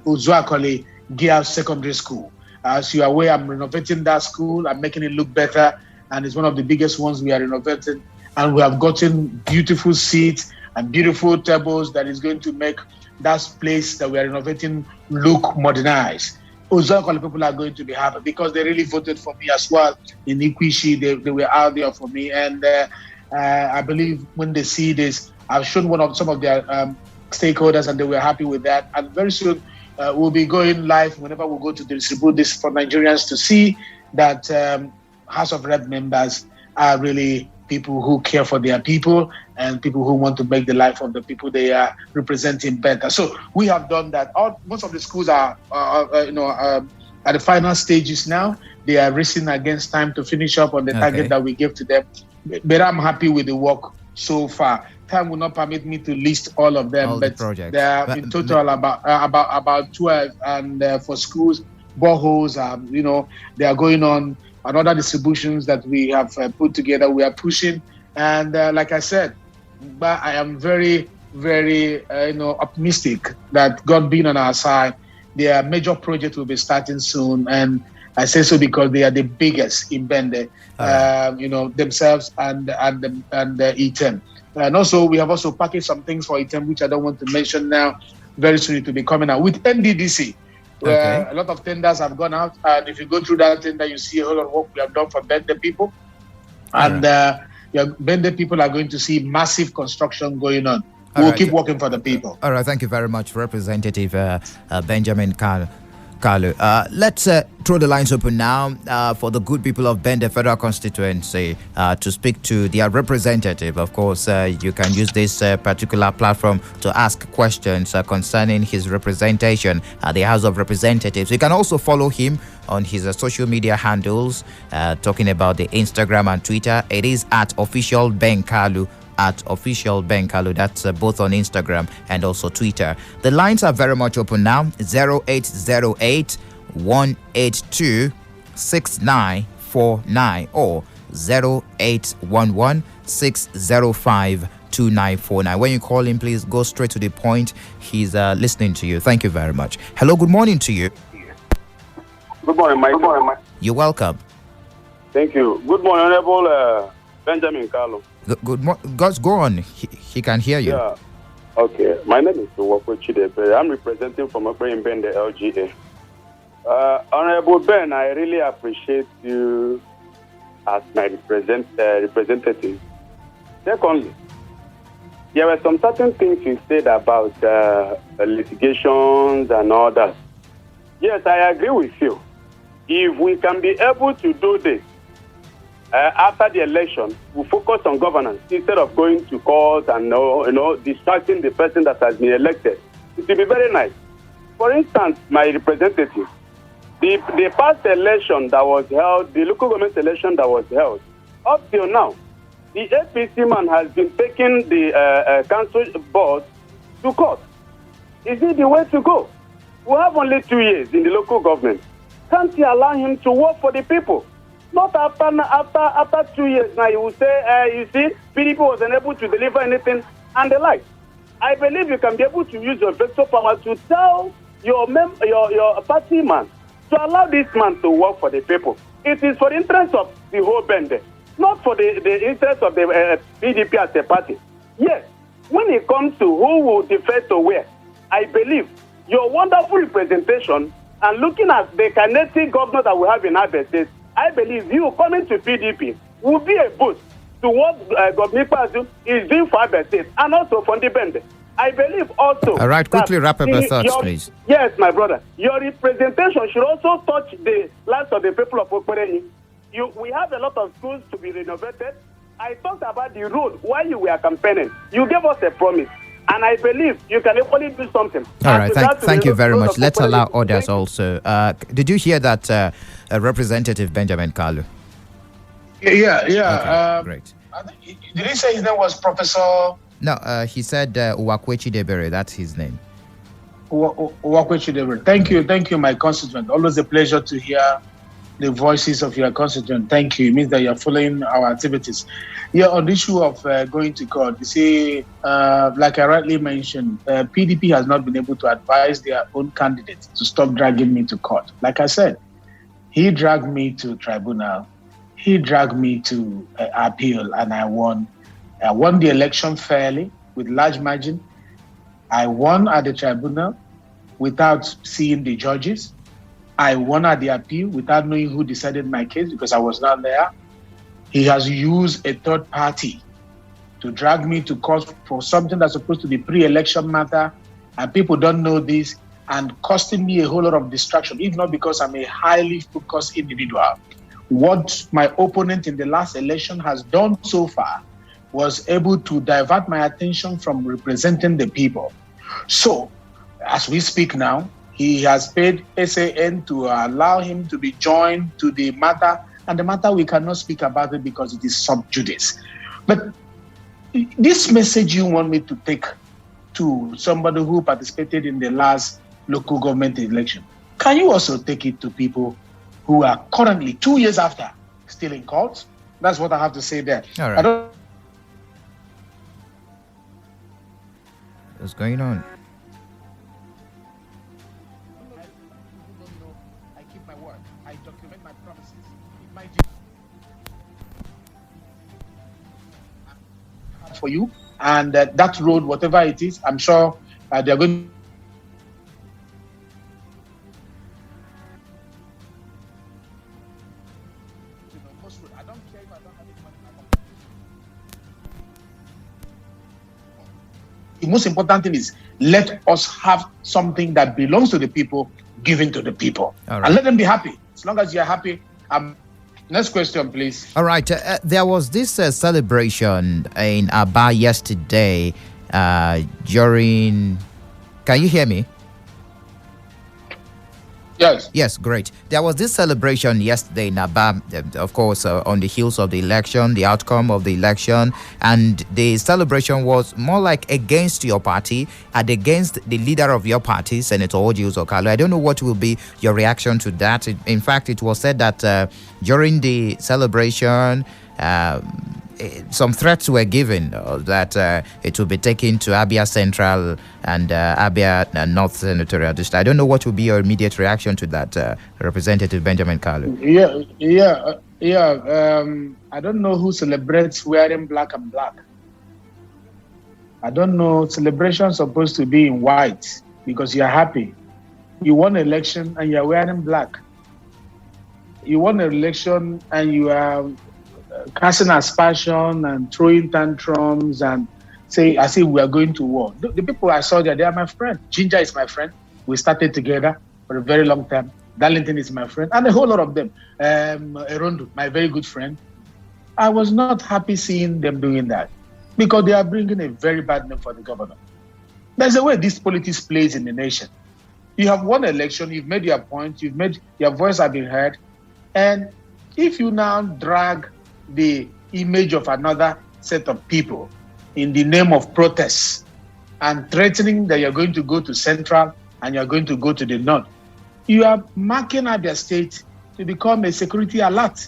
Uzuakoli Girls Secondary School. As you are aware, I'm renovating that school. I'm making it look better, and it's one of the biggest ones we are renovating. And we have gotten beautiful seats and beautiful tables that is going to make that place that we are renovating look modernized. Uzuakoli people are going to be happy because they really voted for me as well. In Ikwishi, they were out there for me. And I believe when they see this, I've shown some of their stakeholders, and they were happy with that. And very soon, we'll be going live whenever we go to distribute this for Nigerians to see that House of Rep members are really people who care for their people and people who want to make the life of the people they are representing better. So we have done that. Most of the schools are at the final stages now. They are racing against time to finish up on the target that we gave to them. But I'm happy with the work so far. Time will not permit me to list all of them, but there are in total about 12. And for schools, boreholes, they are going on. And other distributions that we have put together, we are pushing. And like I said, but I am very, very optimistic that God being on our side, their major project will be starting soon. And I say so because they are the biggest in Bende, themselves and Etem. And also, we have also packaged some things for Etem, which I don't want to mention now. Very soon it will be coming out with NDDC. Where a lot of tenders have gone out, and if you go through that tender, you see a whole lot of work we have done for Bende people. And Bende people are going to see massive construction going on. We'll keep working for the people. All right, thank you very much, Representative Benjamin Kalu. Let's throw the lines open now for the good people of Bende Federal Constituency to speak to their representative. Of course, you can use this particular platform to ask questions concerning his representation at the House of Representatives. You can also follow him on his social media handles, talking about the Instagram and Twitter. It is at official Ben Kalu. At official Ben Kalu. That's both on Instagram and also Twitter. The lines are very much open now. 0808 182 6949 or 0811 605 2949. When you call him, please go straight to the point. He's listening to you. Thank you very much. Hello, good morning to you. Good morning, Mike. You're welcome. Thank you. Good morning, Honorable Benjamin Kalu. Good morning. Go on. He can hear you. Yeah. Okay. My name is Uwakwe Chidebere. I'm representing from a in Ben, the LGA. Honorable Ben, I really appreciate you as my representative. Secondly, there were some certain things you said about litigations and all that. Yes, I agree with you. If we can be able to do this, after the election, we focus on governance instead of going to court and distracting the person that has been elected. It will be very nice. For instance, my representative, the past election that was held, the local government election that was held, up till now, the APC man has been taking the council board to court. Is it the way to go? We have only 2 years in the local government. Can't you allow him to work for the people? Not after 2 years now, you will say, you see, PDP was unable to deliver anything and the like. I believe you can be able to use your veto power to tell your party man to allow this man to work for the people. It is for the interest of the whole Bende, not for the interest of the PDP as a party. Yes, when it comes to who will defer to where, I believe your wonderful representation and looking at the kinetic governor that we have in Abia State, I believe you coming to PDP will be a boost to what Governor Pazu is doing for Abia State and also for the Bende. I believe also. All right, quickly wrap up your thoughts, please. Yes, my brother. Your representation should also touch the lives of the people of Okpereni. We have a lot of schools to be renovated. I talked about the road while you were campaigning. You gave us a promise. And I believe you can equally do something. All right, thank you very much. Let's allow others also. Did you hear that Representative Benjamin Kalu? Yeah. Okay, great. Did he say his name was Professor? No, he said Uwakwe Chidebere. That's his name. Uwakwe Chidebere. Thank you, my constituent. Always a pleasure to hear the voices of your constituent. Thank you. It means that you're following our activities. Yeah, on the issue of going to court, you see, like I rightly mentioned, PDP has not been able to advise their own candidates to stop dragging me to court. Like I said, he dragged me to tribunal. He dragged me to appeal, and I won. I won the election fairly with large margin. I won at the tribunal without seeing the judges. I won at the appeal without knowing who decided my case because I was not there. He has used a third party to drag me to court for something that's supposed to be pre-election matter, and people don't know this, and costing me a whole lot of distraction, if not because I'm a highly focused individual. What my opponent in the last election has done so far was able to divert my attention from representing the people. So, as we speak now, he has paid SAN to allow him to be joined to the matter, and the matter we cannot speak about it because it is sub judice. But this message you want me to take to somebody who participated in the last local government election, can you also take it to people who are currently 2 years after still in court? That's what I have to say there. All right. What's going on? I keep my word. I document for you. And that road, whatever it is, I'm sure they're going. I don't care if I don't have any money in my pocket. The most important thing is let us have something that belongs to the people, given to the people, and let them be happy. As long as you're happy. Next question, please. All right. There was this celebration in Aba yesterday during. Can you hear me? Yes. Yes, great. There was this celebration yesterday in Aba, of course, on the heels of the election, the outcome of the election, and the celebration was more like against your party and against the leader of your party, Senator Orji Uzor-Kalu. I don't know what will be your reaction to that. In fact, it was said that during the celebration, some threats were given that it will be taken to Abia Central and Abia North Senatorial District. I don't know what will be your immediate reaction to that, Representative Benjamin Kalu. I don't know who celebrates wearing black and black. I don't know. Celebration's supposed to be in white because you're happy. You won an election and you're wearing black. You won an election and you are casting aspersion and throwing tantrums and I say we are going to war. The people I saw there, they are my friend. Ginger is my friend. We started together for a very long time. Darlington is my friend, and a whole lot of them. Erondo, my very good friend. I was not happy seeing them doing that because they are bringing a very bad name for the governor. There's a way this politics plays in the nation. You have won an election, you've made your point, you've made your voice have been heard, and if you now drag the image of another set of people in the name of protests and threatening that you're going to go to Central and you're going to go to the North, you are marking Abia State to become a security alert.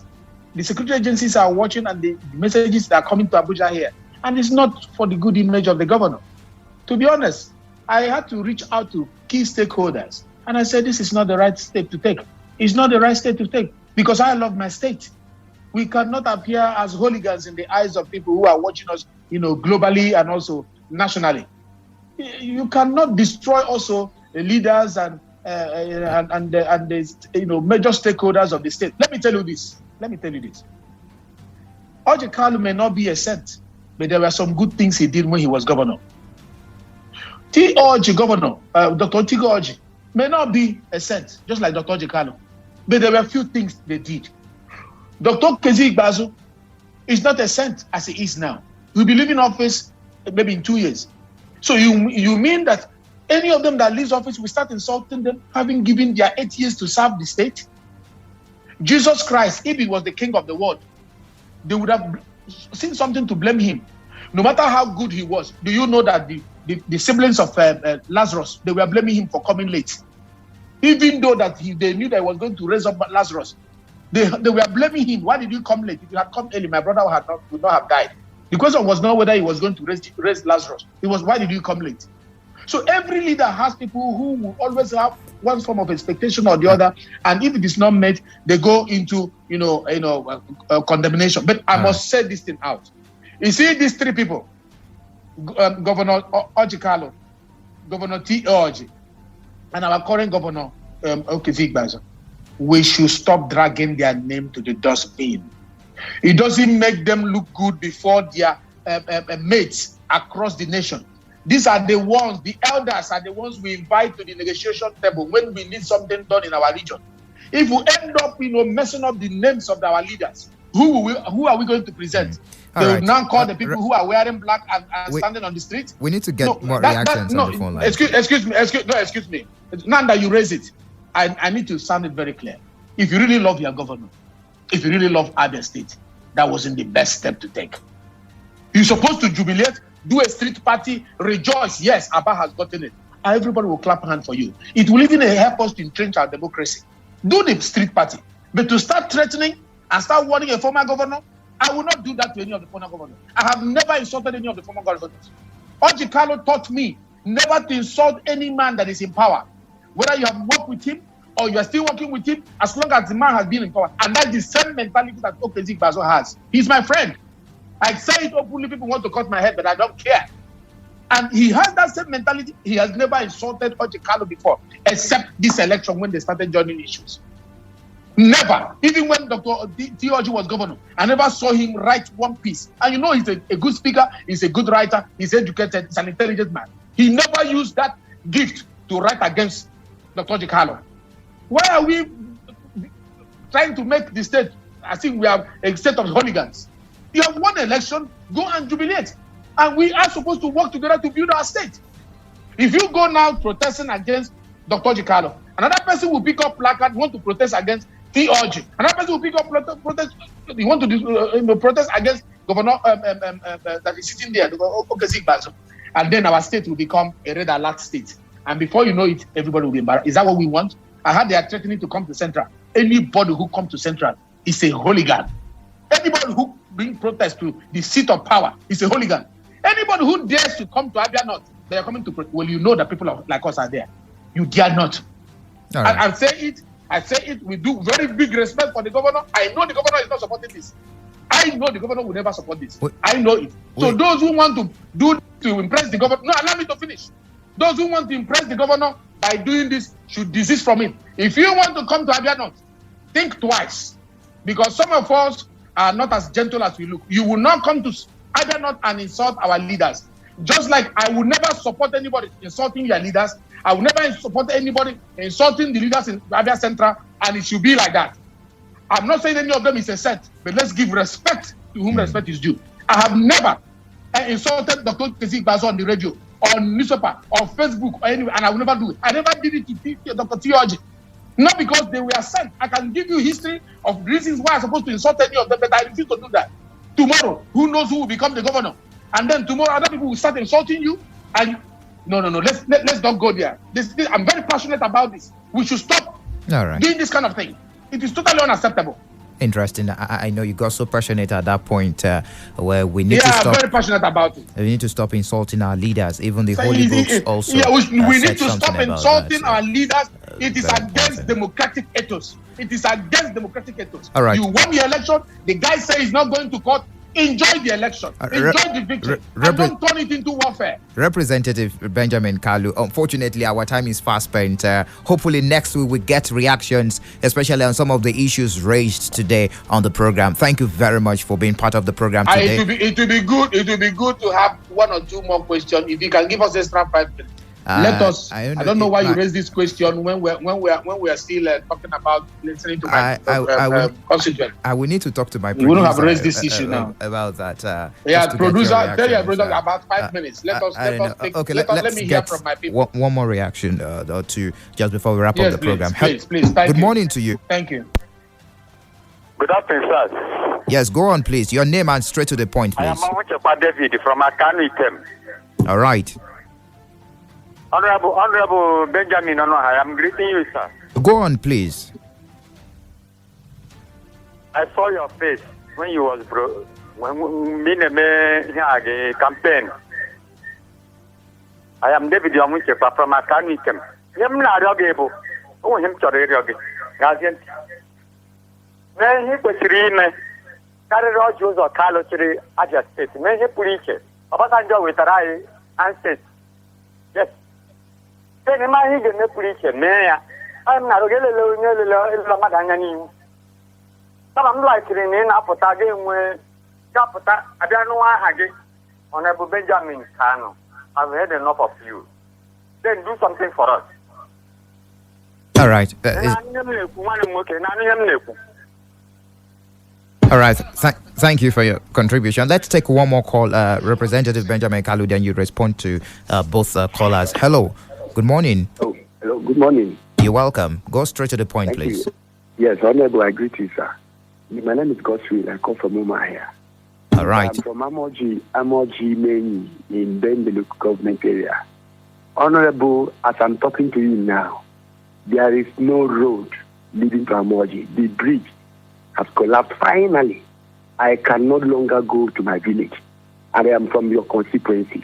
The security agencies are watching and the messages that are coming to Abuja here. And it's not for the good image of the governor. To be honest, I had to reach out to key stakeholders and I said, this is not the right step to take. It's not the right step to take because I love my state. We cannot appear as hooligans in the eyes of people who are watching us, globally and also nationally. You cannot destroy also the leaders and the major stakeholders of the state. Let me tell you this. Orji Kalu may not be a saint, but there were some good things he did when he was governor. Governor, Dr. Tigo Orji, may not be a saint, just like Dr. Orji Kalu, but there were a few things they did. Dr. Kezi Igbazu is not a saint as he is now. He'll be leaving office maybe in 2 years. So you mean that any of them that leaves office will start insulting them, having given their 8 years to serve the state? Jesus Christ, if he was the king of the world, they would have seen something to blame him. No matter how good he was, do you know that the siblings of Lazarus, they were blaming him for coming late? Even though that they knew that he was going to raise up Lazarus, they were blaming him. Why did you come late? If you had come early, my brother would not have died. The question was not whether he was going to raise Lazarus. It was, why did you come late? So every leader has people who will always have one form of expectation or the other, and if it is not met, they go into condemnation. But I must say this thing out. You see these three people, Governor Orji Kalu, Governor T. Orji, and our current governor Kezi Igbazu. We should stop dragging their name to the dustbin. It doesn't make them look good before their mates across the nation. These are the ones, the elders are the ones we invite to the negotiation table when we need something done in our region. If we end up, messing up the names of our leaders, who are we going to present? They will now call the people who are wearing black and standing on the street. We need to get more reactions on the phone line. Excuse me. Now that you raise it, I need to sound it very clear. If you really love your governor, if you really love Abia State, that wasn't the best step to take. You're supposed to jubilate, do a street party, rejoice. Yes, Abba has gotten it. Everybody will clap hand for you. It will even help us to entrench our democracy. Do the street party. But to start threatening and start warning a former governor, I will not do that to any of the former governors. I have never insulted any of the former governors. Orji Kalu taught me never to insult any man that is in power. Whether you have worked with him or you are still working with him, as long as the man has been in power. And that's the same mentality that Kezi Igbazu has. He's my friend. I say it openly. People want to cut my head, but I don't care. And he has that same mentality. He has never insulted Orji Kalu before, except this election when they started joining issues. Never. Even when Dr. T.O.G. was governor, I never saw him write one piece. And you know, he's a good speaker, he's a good writer, he's educated, he's an intelligent man. He never used that gift to write against Dr. Orji Kalu. Why are we trying to make the state, I think we have a state of hooligans? You have won an election, go and jubilate. And we are supposed to work together to build our state. If you go now protesting against Dr. Orji Kalu, another person will pick up placard, want to protest against T.O.G. Another person will pick up protest, you want to protest against Governor that is sitting there, Ebisike, and then our state will become a red alert state. And before you know it, everybody will be embarrassed. Is that what we want? I heard they are threatening to come to Central. Anybody who comes to Central is a hooligan. Anybody who brings protest to the seat of power is a hooligan. Anybody who dares to come to Abia North, they are coming to well, you know that people like us are there. You dare not. Right. I say it with very big respect for the governor. I know the governor is not supporting this. I know the governor will never support this. I know it. So those who want to do to impress the governor, no, allow me to finish. Those who want to impress the governor by doing this should desist from it. If you want to come to Abia North, think twice. Because some of us are not as gentle as we look. You will not come to Abia North and insult our leaders. Just like I will never support anybody insulting your leaders. I will never support anybody insulting the leaders in Abia Central, and it should be like that. I'm not saying any of them is a set, but let's give respect to whom respect is due. I have never insulted Dr. Ebisike on the radio, on newspaper, on Facebook, or anywhere, and I will never do it. I never did it to Dr. T.O.G. Not because they were sent. I can give you history of reasons why I'm supposed to insult any of them, but I refuse to do that. Tomorrow, who knows who will become the governor? And then tomorrow, other people will start insulting you. And no. Let's not go there. I'm very passionate about this. We should stop doing this kind of thing. It is totally unacceptable. Interesting. I know you got so passionate at that point where we need to stop. Yeah, I'm very passionate about it. We need to stop insulting our leaders. Even the holy books also. Yeah, we need to stop insulting our leaders. It is against democratic ethos. It is against democratic ethos. All right. You won the election. The guy says he's not going to court. Enjoy the election. Enjoy the victory. And don't turn it into warfare. Representative Benjamin Kalu, unfortunately, our time is fast spent. Hopefully, next week we get reactions, especially on some of the issues raised today on the program. Thank you very much for being part of the program today. It will be good. It will be good to have one or two more questions. If you can give us extra 5 minutes. Let us. I don't know why you raised this question when we are still talking about listening to my constituent. I will need to talk to my producer. We don't have raised this issue now about that. Producer, tell your brother about 5 minutes. Let me hear from my people. One more reaction or two just before we wrap up the program. Please. Good morning to you. Thank you. Good afternoon, sir. Yes, go on, please. Your name and straight to the point, please. I am Amuchepa David from Kalu'S. All right. Honorable Benjamin, I am greeting you, sir. Go on, please. I saw your face when you was the campaign. I am David Amuchepa from Kalu'S. Him na rogebo. Oh, him chore roge. Gazien. Me he kwesiri me. Kare rojo zo kalo chiri Abia State. Me he puliche. Obasanjo wetarai answer. Yes. I'm not going to preach it. I'm not going to madanya ni. I'm like in Apota game where Capota, I don't know why I get Honorable Benjamin Kano. I've heard enough of you. Then do something for us. All right. All right. Thank you for your contribution. Let's take one more call. Representative Benjamin Kalu, then you respond to both callers. Hello. Good morning. Oh, hello. Good morning. You're welcome. Go straight to the point, Thank please. You. Yes, Honorable, I greet you, sir. My name is Godswill. I come from Umahia. All right. I'm from Amoji Meni in Ben, the local government area. Honorable, as I'm talking to you now, there is no road leading to Amoji. The bridge has collapsed. Finally, I can no longer go to my village. And I am from your constituency.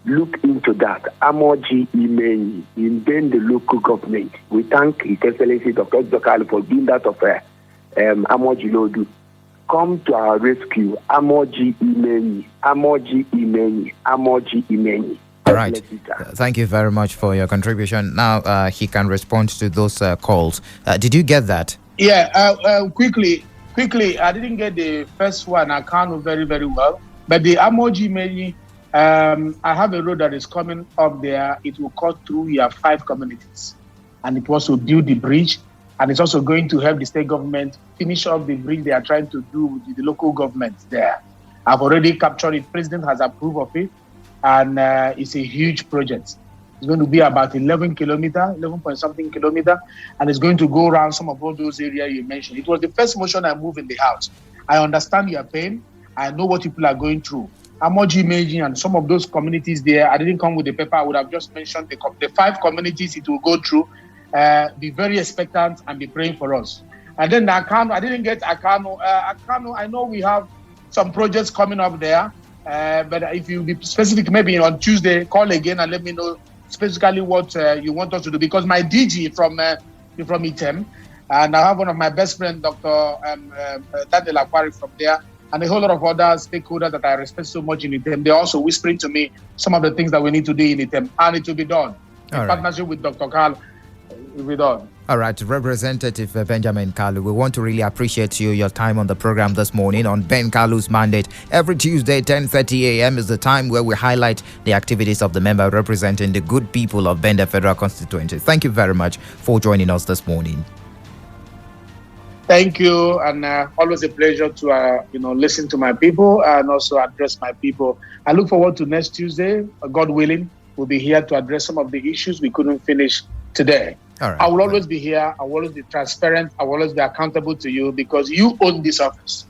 Look into that. Amoji Imeni in then the local government. We thank His Excellency Dr. Kalu for doing that of Amoji Lodu. come to our rescue. Amoji Imeni, Amoji Imeni, Amoji Imeni. All right. Thank you very much for your contribution. Now he can respond to those calls. Did you get that? Yeah, quickly, I didn't get the first one. I can't know very, very well. But the Amoji Imeni, I have a road that is coming up there. It will cut through your 5 communities. And it was to build the bridge. And it's also going to help the state government finish up the bridge they are trying to do with the local governments there. I've already captured it. President has approved of it. And it's a huge project. It's going to be about 11 point something kilometer. And it's going to go around some of all those areas you mentioned. It was the first motion I moved in the House. I understand your pain. I know what people are going through. Amoji Meji and some of those communities there, I didn't come with the paper. I would have just mentioned the 5 communities it will go through. Be very expectant and be praying for us. And then Akano, I didn't get Akano. Akano, I know we have some projects coming up there. But if you be specific, maybe on Tuesday, call again and let me know specifically what you want us to do. Because my DG from ITEM, and I have one of my best friends, Dr. Daniel Aquari from there, and a whole lot of other stakeholders that I respect so much in ITEM. They're also whispering to me some of the things that we need to do in ITEM, and it will be done. In partnership with Dr. Carl, it will be done. All right, Representative Benjamin Kalu, we want to really appreciate your time on the program this morning on Ben Kalu's mandate. Every Tuesday, 10:30 a.m. is the time where we highlight the activities of the member representing the good people of Benda Federal Constituency. Thank you very much for joining us this morning. Thank you, and always a pleasure to listen to my people and also address my people. I look forward to next Tuesday. God willing, we'll be here to address some of the issues we couldn't finish today. All right. I will always be here. I will always be transparent. I will always be accountable to you because you own this office.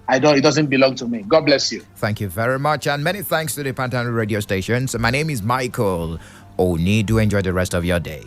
It doesn't belong to me. God bless you. Thank you very much, and many thanks to the Pantano radio stations. My name is Michael Oni. Do enjoy the rest of your day.